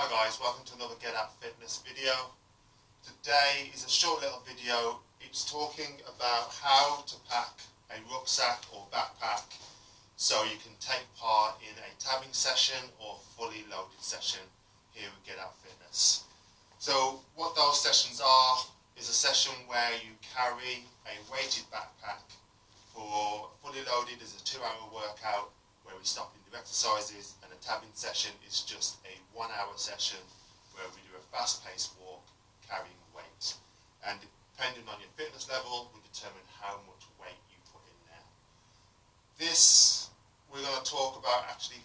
Hi guys, welcome to another Get Out Fitness video. Today is a short little video. It's talking about how to pack a rucksack or backpack so you can take part in a tabbing session or fully loaded session here at Get Out Fitness. So what those sessions are is a session where you carry a weighted backpack. For fully loaded is a 2-hour workout where we stop and do exercises, and a tabbing session is just a 1-hour session where we do a fast-paced walk carrying weight. And depending on your fitness level, we determine how much weight you put in there. This, we're going to talk about actually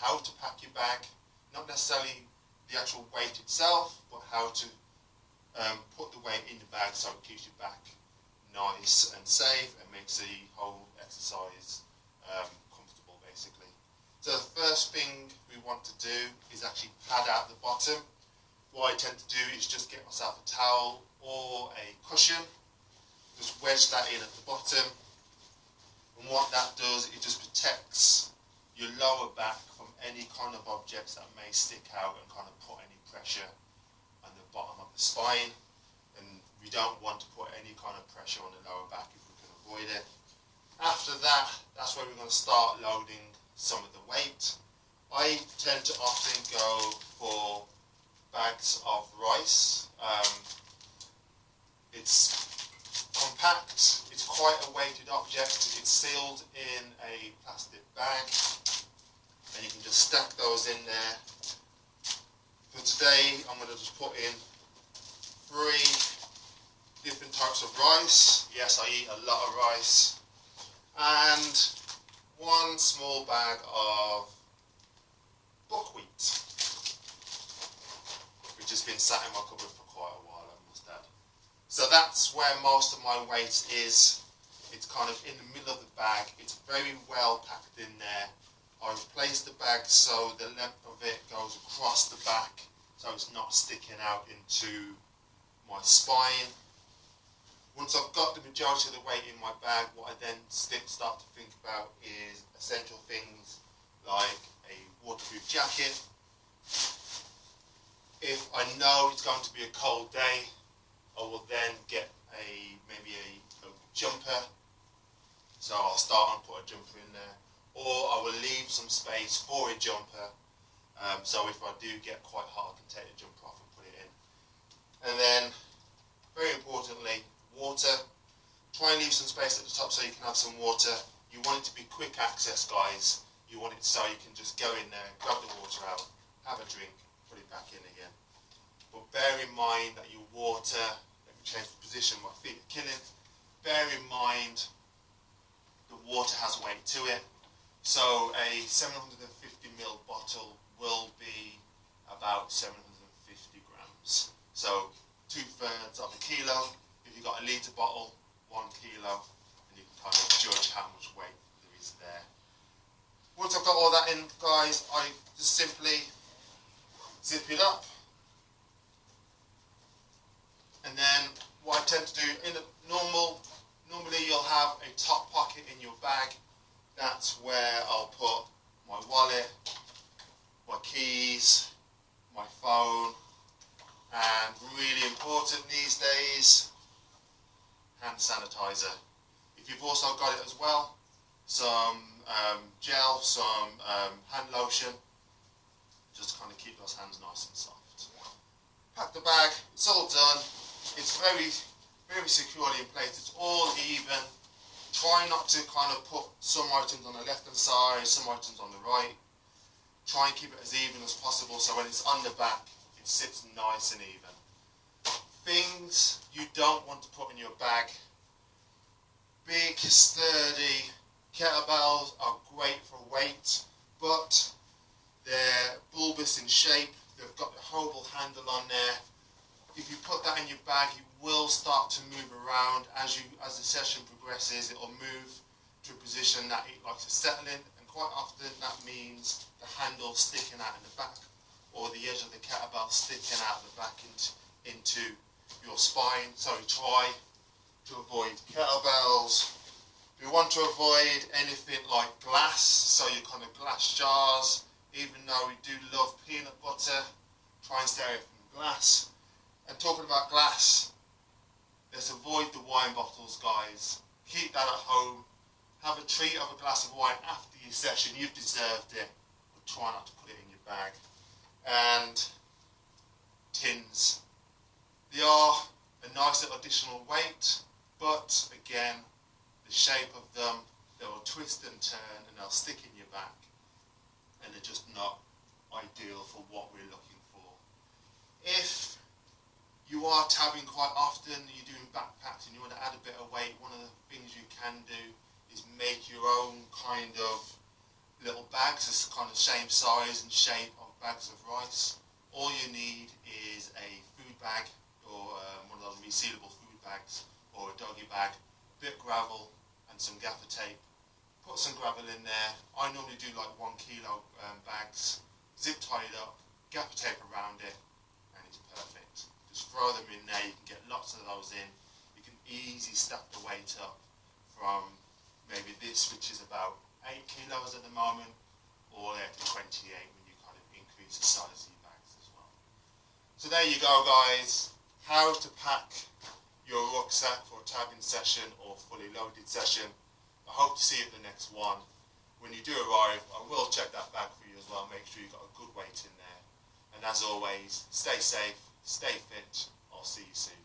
how to pack your bag, not necessarily the actual weight itself, but how to put the weight in the bag so it keeps your back nice and safe and makes the whole exercise comfortable basically. So the first thing we want to do is actually pad out the bottom. What I tend to do is just get myself a towel or a cushion, just wedge that in at the bottom, and what that does, it just protects your lower back from any kind of objects that may stick out and kind of put any pressure on the bottom of the spine. And we don't want to put any kind of pressure on the lower back if we can avoid it. After that, that's where we're going to start loading some of the weight. I tend to often go for bags of rice. It's compact, it's quite a weighted object, it's sealed in a plastic bag, and you can just stack those in there. For today, I'm going to just put in 3 different types of rice. Yes, I eat a lot of rice. And 1 small bag of buckwheat, which has been sat in my cupboard for quite a while, I must add. So that's where most of my weight is. It's kind of in the middle of the bag. It's very well packed in there. I've placed the bag so the length of it goes across the back, so it's not sticking out into my spine. Once I've got the majority of the weight in my bag, what I then start to think about is essential things like a waterproof jacket. If I know it's going to be a cold day, I will then get maybe a jumper. So I'll start and put a jumper in there, or I will leave some space for a jumper. So if I do get quite hot, I can take the jumper off and put it in. And then, very importantly, water. Try and leave some space at the top so you can have some water. You want it to be quick access, guys. You want it so you can just go in there, grab the water out, have a drink, put it back in again. But bear in mind that your water, let me change the position, my feet are killing. Bear in mind the water has weight to it. So a 750ml bottle will be about 750 grams. So 2/3 of a kilo. If you've got a litre bottle, 1 kilo, and you can kind of judge how much weight there is there. Once I've got all that in, guys, I just simply zip it up. And then what I tend to do, normally you'll have a top pocket in your bag. That's where I'll put my wallet, my keys, my phone, and really important these days, hand sanitizer. If you've also got it as well, some gel, some hand lotion, just to kind of keep those hands nice and soft. Pack the bag, it's all done. It's very, very securely in place. It's all even. Try not to kind of put some items on the left hand side, some items on the right. Try and keep it as even as possible so when it's on the back, it sits nice and even. Things you don't want to put in your bag. Big, sturdy kettlebells are great for weight, but they're bulbous in shape. They've got the hovel handle on there. If you put that in your bag, it will start to move around as the session progresses. It will move to a position that it likes to settle in, and quite often that means the handle sticking out in the back, or the edge of the kettlebell sticking out the back into your spine. So try to avoid kettlebells. We want to avoid anything like glass, so your kind of glass jars, even though we do love peanut butter, Try and stay away from glass. And talking about glass, let's avoid the wine bottles, guys. Keep that at home. Have a treat of a glass of wine after your session. You've deserved it. But try not to put it in your bag. And tins. They are a nice little additional weight, but again, the shape of them, they will twist and turn and they'll stick in your back. And they're just not ideal for what we're looking for. If you are tabbing quite often, you're doing backpacks and you want to add a bit of weight, one of the things you can do is make your own kind of little bags, this kind of same size and shape of bags of rice. All you need is a food bag or one of those resealable food bags or a doggy bag, a bit of gravel and some gaffer tape. Put some gravel in there. I normally do like 1 kilo bags, zip tie it up, gaffer tape around it, and it's perfect. Just throw them in there, you can get lots of those in. You can easily stack the weight up from maybe this, which is about 8 kilos at the moment, all the way to 28 when you kind of increase the size of your bags as well. So there you go, guys. How to pack your rucksack for a tabbing session or fully loaded session. I hope to see you at the next one. When you do arrive, I will check that bag for you as well, make sure you've got a good weight in there. And as always, stay safe, stay fit. I'll see you soon.